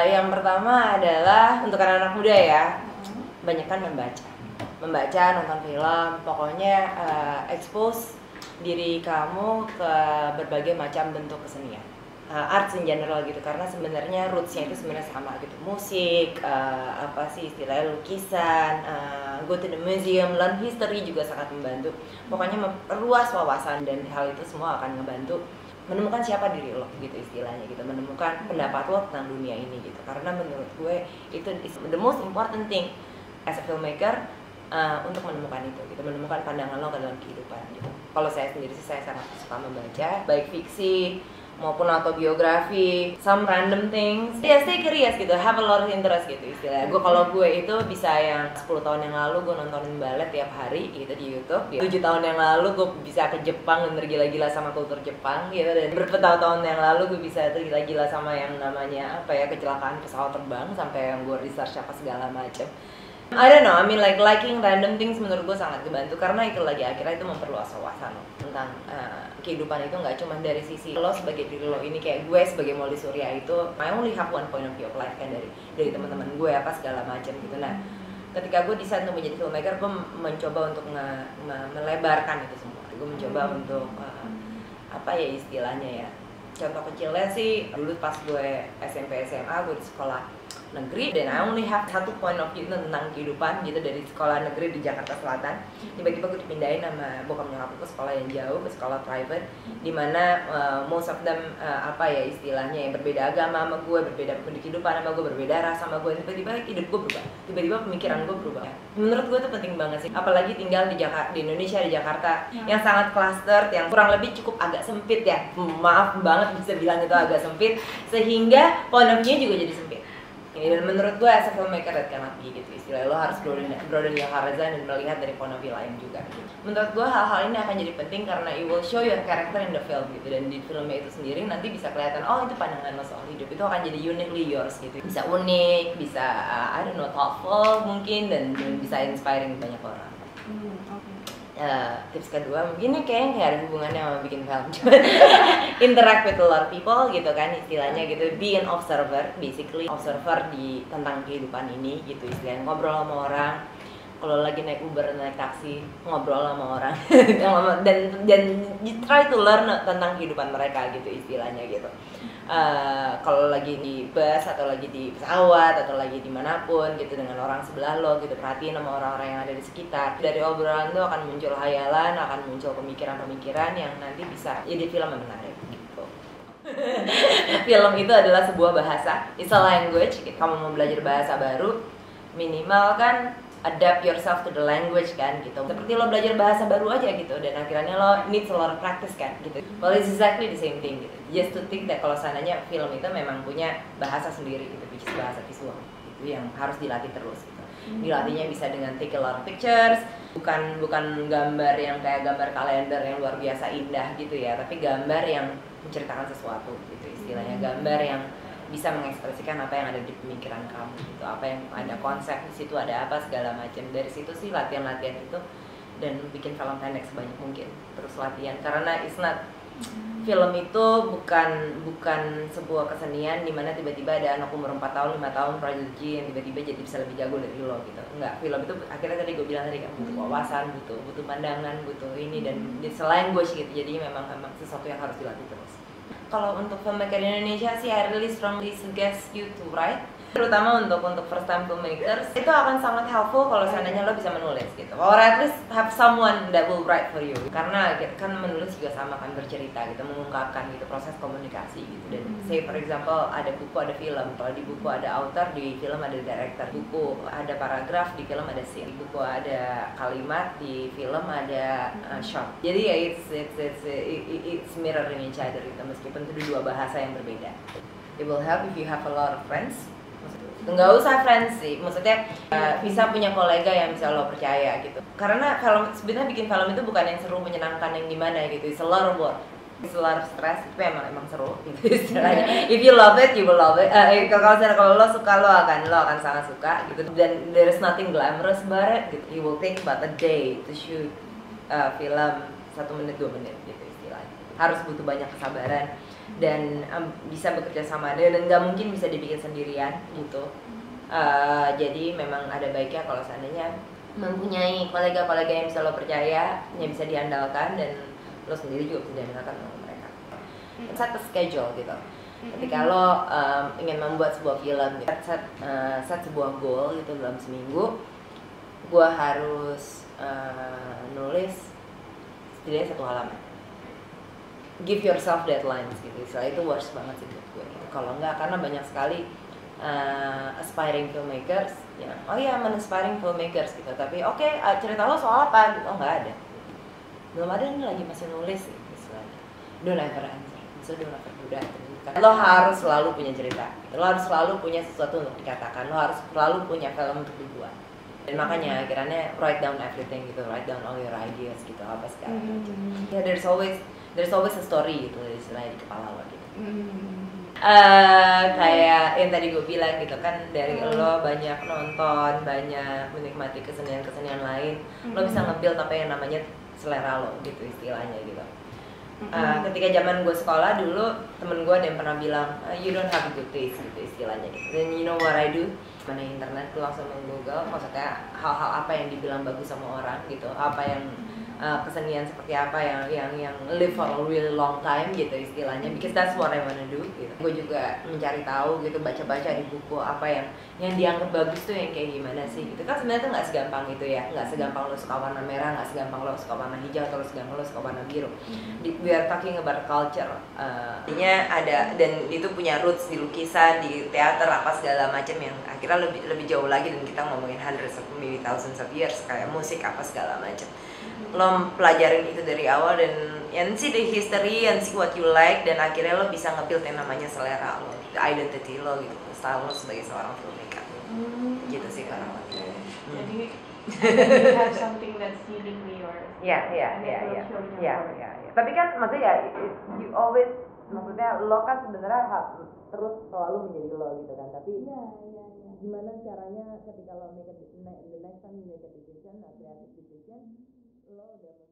Yang pertama adalah untuk anak-anak muda ya, banyakkan membaca, nonton film, pokoknya expose diri kamu ke berbagai macam bentuk kesenian, arts in general gitu, karena sebenarnya rootsnya itu sebenarnya sama gitu, musik, apa sih istilahnya, lukisan, go to the museum, learn history juga sangat membantu. Pokoknya memperluas wawasan, dan hal itu semua akan ngebantu menemukan siapa diri lo gitu istilahnya gitu, menemukan pendapat lo tentang dunia ini gitu. Karena menurut gue itu is the most important thing as a filmmaker, untuk menemukan itu gitu, menemukan pandangan lo ke dalam kehidupan gitu. Kalau saya sendiri sih saya sangat suka membaca, baik fiksi maupun autobiografi, some random things. Ya, stay curious gitu, have a lot of interest gitu istilahnya. Kalau gue itu bisa yang 10 tahun yang lalu gue nontonin balet tiap hari gitu di YouTube. 7 tahun yang lalu gue bisa ke Jepang dan tergila-gila sama kultur Jepang gitu, dan bertahun-tahun yang lalu gue bisa tergila-gila sama yang namanya apa ya, kecelakaan pesawat terbang, sampai yang gue research apa segala macam. I don't know, I mean like liking random things menurut gue sangat kebantu, karena itu lagi akhirnya itu memperluas wawasan lo tentang kehidupan itu, nggak cuma dari sisi lo sebagai diri lo ini, kayak gue sebagai Molly Surya itu I only have one point of view of life kan, dari teman-teman gue apa segala macam gitu. Nah, ketika gue decide untuk menjadi filmmaker, gue mencoba untuk melebarkan itu semua. Gue mencoba untuk apa ya istilahnya ya, contoh kecilnya sih dulu pas gue SMP SMA gue di sekolah negeri, dan I only have satu point of view tentang kehidupan gitu, dari sekolah negeri di Jakarta Selatan. Tiba-tiba gue dipindahin sama bokap nyokap ke sekolah yang jauh, ke sekolah private, dimana most of them apa ya istilahnya yang berbeda agama sama gue, berbeda kehidupan sama gue, berbeda ras sama gue. Tiba-tiba hidup gue berubah, tiba-tiba pemikiran gue berubah. Menurut gue itu penting banget sih, apalagi tinggal di Indonesia, di Jakarta yang sangat clustered, yang kurang lebih cukup agak sempit ya, maaf banget bisa bilang itu agak sempit, sehingga point of view-nya juga jadi sempit. Dan menurut gue as a filmmaker that cannot be gitu istilahnya, lo harus broaden your horizon dan melihat dari point of view lain juga gitu. Menurut gue hal-hal ini akan jadi penting karena it will show your character in the film gitu, dan di filmnya itu sendiri nanti bisa kelihatan, oh itu pandangan lo soal hidup, itu akan jadi uniquely yours gitu, bisa unik, bisa I don't know, thoughtful mungkin, dan bisa inspiring banyak orang. Tips kedua mungkin ini kayaknya nggak ada hubungannya sama bikin film, cuma interact with a lot of people gitu kan istilahnya gitu, be an observer, basically observer di tentang kehidupan ini gitu istilahnya, ngobrol sama orang. Kalau lagi naik Uber, naik taksi, ngobrol sama orang dan you try to learn tentang kehidupan mereka gitu istilahnya gitu. Kalau lagi di bus atau lagi di pesawat atau lagi dimanapun gitu dengan orang sebelah lo gitu, perhatiin sama orang-orang yang ada di sekitar. Dari obrolan lo akan muncul hayalan, akan muncul pemikiran-pemikiran yang nanti bisa jadi film yang menarik gitu. Film itu adalah sebuah bahasa, it's a language gitu. Kamu mau belajar bahasa baru, minimal kan adapt yourself to the language kan gitu, seperti lo belajar bahasa baru aja gitu, dan akhirnya lo needs a lot of practice kan gitu. Well, it's exactly the same thing gitu, just to think that kalau sananya film itu memang punya bahasa sendiri gitu, which is bahasa visual gitu, yang harus dilatih terus gitu. Dilatihnya bisa dengan take a lot of pictures, bukan gambar yang kayak gambar kalender yang luar biasa indah gitu ya, tapi gambar yang menceritakan sesuatu gitu istilahnya, gambar yang bisa mengekspresikan apa yang ada di pemikiran kamu gitu, apa yang ada konsep di situ, ada apa segala macam. Dari situ sih latihan itu, dan bikin film pendek sebanyak mungkin, terus latihan, karena it's not, film itu bukan sebuah kesenian dimana tiba-tiba ada anak umur 4 tahun, 5 tahun prodigy yang tiba-tiba jadi bisa lebih jago dari lo gitu. Enggak, film itu akhirnya tadi gue bilang tadi kan butuh wawasan, butuh pandangan, butuh ini, dan selain gue gitu, jadi memang sesuatu yang harus dilatih terus. Kalau untuk filmmaker di Indonesia sih, I really strongly suggest you to write, terutama untuk first time filmmakers. Itu akan sangat helpful kalau seandainya lo bisa menulis gitu, or at least have someone that will write for you, karena kan menulis juga sama kan, bercerita gitu, mengungkapkan gitu, proses komunikasi gitu. Dan say for example ada buku, ada film, kalau di buku ada author, di film ada director, buku ada paragraf, di film ada scene, di buku ada kalimat, di film ada shot. Jadi ya it's mirroring each other gitu, meskipun itu dua bahasa yang berbeda. It will help if you have a lot of friends. Nggak usah friends sih, maksudnya bisa punya kolega yang bisa lo percaya gitu. Karena film, sebenarnya bikin film itu bukan yang seru, menyenangkan, yang gimana gitu. It's a lot of work, it's a lot of stress, tapi emang seru gitu istilahnya. If you love it, you will love it. Kalau lo suka, lo akan sangat suka gitu. Dan there is nothing glamorous about it gitu. You will take about a day to shoot film 1 menit 2 menit gitu istilahnya. Harus butuh banyak kesabaran dan bisa bekerja sama dan nggak mungkin bisa dibikin sendirian gitu. Jadi memang ada baiknya kalau seandainya mempunyai kolega-kolega yang bisa lo percaya, yang bisa diandalkan, dan lo sendiri juga bisa diandalkan sama mereka. Set a schedule gitu. Ketika lo ingin membuat sebuah film, gitu, set sebuah goal gitu dalam seminggu, gue harus nulis setidaknya 1 halaman. Give yourself deadlines gitu. Setelah itu worst banget sih buat gue. Gitu. Kalau enggak, karena banyak sekali aspiring filmmakers, ya, oh iya, aspiring filmmakers gitu. Tapi oke, cerita lo soal apa? Gitu, oh nggak ada. Belum ada, ini lagi masih nulis sih, misalnya. Don't ever answer. Misalnya don't ever do that. Lo harus selalu punya cerita. Lo harus selalu punya sesuatu untuk dikatakan. Lo harus selalu punya film untuk dibuat. Dan makanya akhirnya write down everything gitu, write down all your ideas gitu, apa segala macam. Ya, there's always a story gitu istilahnya di kepala lo gitu. Kayak yang tadi gue bilang gitu kan, dari lo banyak nonton, banyak menikmati kesenian lain, lo bisa nge-build apa yang namanya selera lo gitu istilahnya gitu. Ketika zaman gue sekolah dulu, temen gue ada yang pernah bilang, you don't have a good taste gitu istilahnya gitu. Dan you know what I do? Mana internet tuh langsung meng-google, maksudnya hal-hal apa yang dibilang bagus sama orang gitu, apa yang kesenian seperti apa yang live for a really long time gitu istilahnya, because that's what I wanna do gitu. Gue juga mencari tahu gitu, baca-baca di buku apa yang dianggap bagus tuh yang kayak gimana sih gitu kan. Sebenarnya tuh nggak segampang itu ya, nggak segampang lo suka warna merah, nggak segampang lo suka warna hijau, atau segampang lo suka warna biru. We are talking about culture. Artinya ada, dan itu punya roots di lukisan, di teater, apa segala macam yang akhirnya lebih jauh lagi, dan kita ngomongin hundreds of maybe thousands of years, kayak musik apa segala macam. Lo pelajarin itu dari awal dan see the history and see what you like, dan akhirnya lo bisa nge-build yang namanya selera lo, identity lo gitu, style lo sebagai seorang filmmaker. Gitu sih kurang lebih. Jadi you have something that's uniquely yours. Ya. Tapi kan maksudnya ya, you always, maksudnya lo kan sebenarnya terus selalu menjadi lo gitu kan. Tapi gimana caranya ketika lo make the next time you make a decision, a creative decision, lo udah